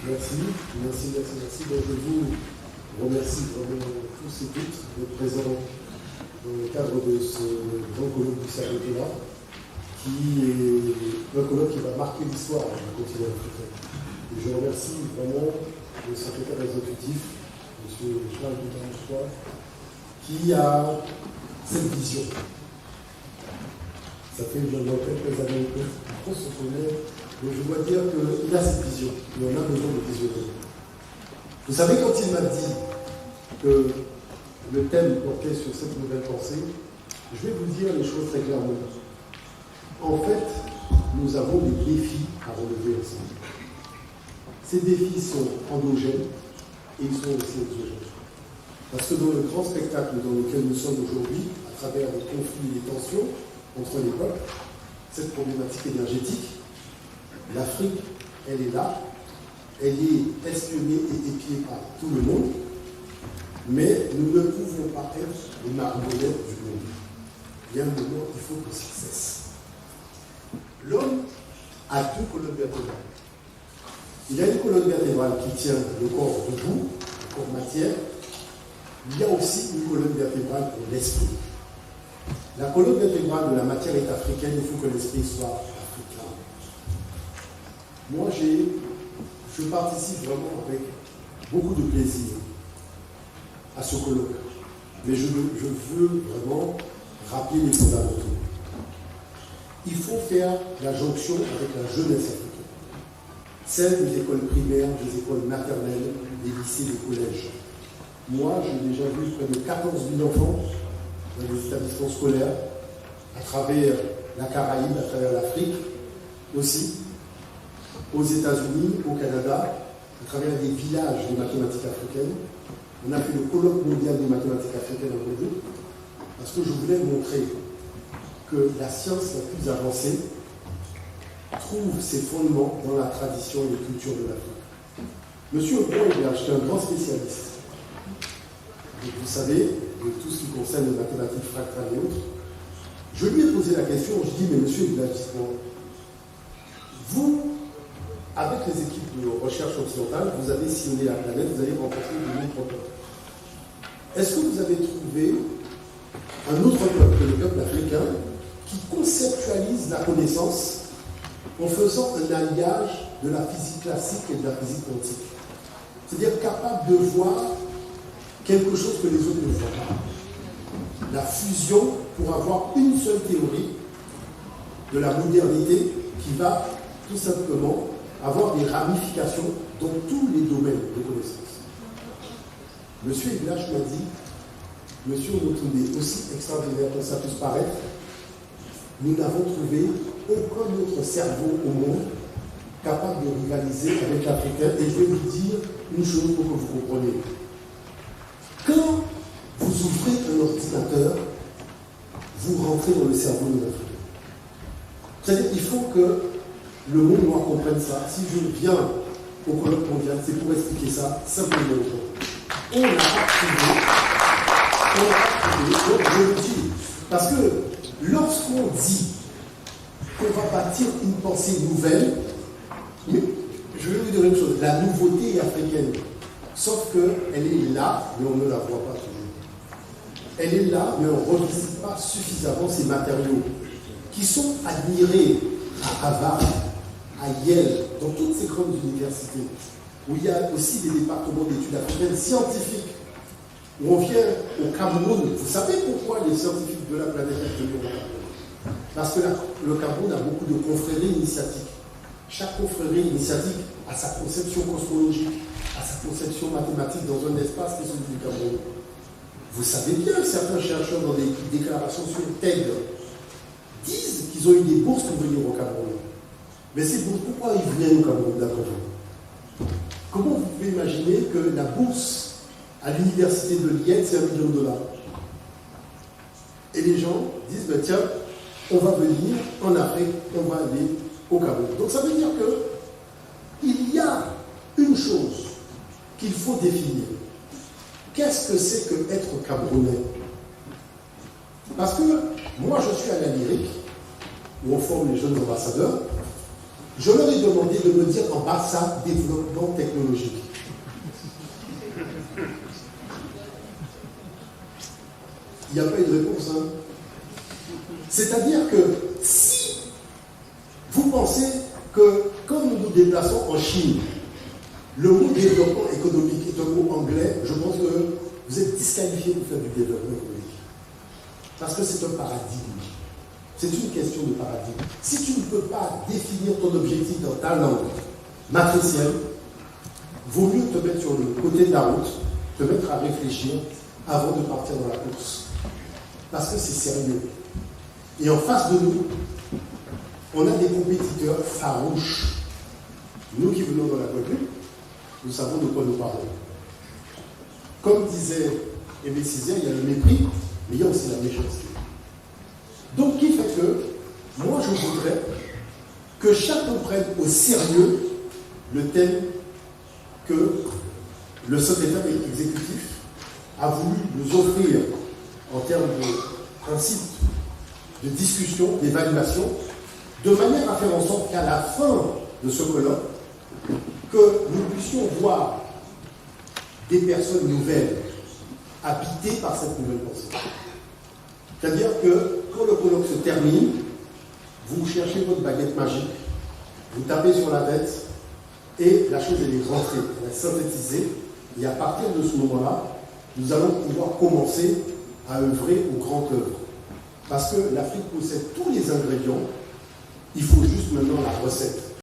Merci. Donc, je vous remercie vraiment tous et toutes d'être présents dans le cadre de ce grand colloque du Cerveau-là, qui est un colloque qui va marquer l'histoire du continent africain. Et je remercie vraiment le secrétaire exécutif, M. Charles Boutin, qui a cette vision. Ça fait maintenant quelques années qu'on se connaît, mais je dois dire qu'il a cette vision, et on a besoin de visionnaires. Vous savez, quand il m'a dit que le thème portait sur cette nouvelle pensée, je vais vous dire les choses très clairement. En fait, nous avons des défis à relever ensemble. Ces défis sont endogènes et ils sont aussi exogènes. Parce que dans le grand spectacle dans lequel nous sommes aujourd'hui, à travers les conflits et les tensions entre les peuples, cette problématique énergétique, l'Afrique, elle est là, elle est espionnée et épiée par tout le monde, mais nous ne pouvons pas être les marionnettes du monde. Il y a un moment, il faut que ça cesse. L'homme a deux colonnes vertébrales. Il y a une colonne vertébrale qui tient le corps debout, le corps matière. Il y a aussi une colonne vertébrale pour l'esprit. La colonne vertébrale de la matière est africaine, il faut que l'esprit soit africain. Moi, je participe vraiment avec beaucoup de plaisir à ce colloque. Mais je veux vraiment rappeler les fondamentaux. Il faut faire la jonction avec la jeunesse africaine. Celle des écoles primaires, des écoles maternelles, des lycées, des collèges. Moi, j'ai déjà vu près de 14 000 enfants dans les établissements scolaires, à travers la Caraïbe, à travers l'Afrique, aussi, aux États-Unis, au Canada, à travers des villages de mathématiques africaines. On a fait le colloque mondial des mathématiques africaines en Guadeloupe, parce que je voulais montrer que la science la plus avancée trouve ses fondements dans la tradition et les cultures de l'Afrique. Monsieur Aubin, j'étais un grand spécialiste. Donc, vous savez, de tout ce qui concerne les mathématiques fractales et autres. Je lui ai posé la question, je dis, mais monsieur Village, vous, avec les équipes de recherche occidentale, vous avez sillonné la planète, vous avez rencontré de nombreux peuples. Est-ce que vous avez trouvé un autre peuple que le peuple africain qui conceptualise la connaissance en faisant un alliage de la physique classique et de la physique quantique? C'est-à-dire capable de voir quelque chose que les autres ne voient pas. La fusion pour avoir une seule théorie de la modernité qui va tout simplement avoir des ramifications dans tous les domaines de connaissances. Monsieur Ignache m'a dit, Monsieur Omotunde, aussi extraordinaire que ça puisse paraître, nous n'avons trouvé aucun autre cerveau au monde capable de rivaliser avec l'Africain. Et je vais vous dire une chose pour que vous compreniez. Quand vous ouvrez un ordinateur, vous rentrez dans le cerveau de l'Africain. C'est-à-dire qu'il faut que le monde noir comprenne ça. Si je viens au colloque mondial, c'est pour expliquer ça simplement. On n'a pas trouvé, donc je le dis, parce que lorsqu'on dit qu'on va bâtir une pensée nouvelle, mais je vais vous dire une chose, la nouveauté est africaine. Sauf qu'elle est là, mais on ne la voit pas toujours. Elle est là, mais on ne revisite pas suffisamment ces matériaux qui sont admirés à Harvard, à Yale, dans toutes ces grandes universités, où il y a aussi des départements d'études africaines scientifiques, où on vient au Cameroun. Vous savez pourquoi les scientifiques de la planète sont venus au Cameroun? Parce que le Cameroun a beaucoup de confréries initiatiques. Chaque confrérie initiatique a sa conception cosmologique, à sa conception mathématique dans un espace qui est celui du Cameroun. Vous savez bien que certains chercheurs dans des déclarations sur TED disent qu'ils ont eu des bourses pour venir au Cameroun. Mais ces bourses, pourquoi ils viennent au Cameroun d'après vous? Comment vous pouvez imaginer que la bourse à l'université de Lyon, c'est $1 million? Et les gens disent, ben tiens, on va venir en Afrique, on va aller au Cameroun. Donc ça veut dire qu'il y a une chose qu'il faut définir. Qu'est-ce que c'est que être Camerounais? Parce que moi, je suis à la lyrique, où on forme les jeunes ambassadeurs, Je leur ai demandé de me dire en bas ça, développement technologique. Il n'y a pas eu de réponse. Hein. C'est-à-dire que si vous pensez que quand nous nous déplaçons en Chine, le mot développement économique est un mot anglais, je pense que vous êtes disqualifié pour faire du développement économique. Parce que c'est un paradigme. C'est une question de paradigme. Si tu ne peux pas définir ton objectif dans ta langue matricielle, vaut mieux te mettre sur le côté de la route, te mettre à réfléchir avant de partir dans la course. Parce que c'est sérieux. Et en face de nous, on a des compétiteurs farouches. Nous qui venons dans la Guadeloupe, nous savons de quoi nous parlons. Comme disait Aimé Césaire, il y a le mépris, mais il y a aussi la méchanceté. Donc, qui fait que, moi, je voudrais que chacun prenne au sérieux le thème que le secrétaire exécutif a voulu nous offrir en termes de principe de discussion, d'évaluation, de manière à faire en sorte qu'à la fin de ce colloque, que nous puissions voir des personnes nouvelles habitées par cette nouvelle pensée. C'est-à-dire que quand le colloque se termine, vous cherchez votre baguette magique, vous tapez sur la tête et la chose elle est rentrée, elle est synthétisée, et à partir de ce moment-là, nous allons pouvoir commencer à œuvrer au grand œuvre. Parce que l'Afrique possède tous les ingrédients, il faut juste maintenant la recette.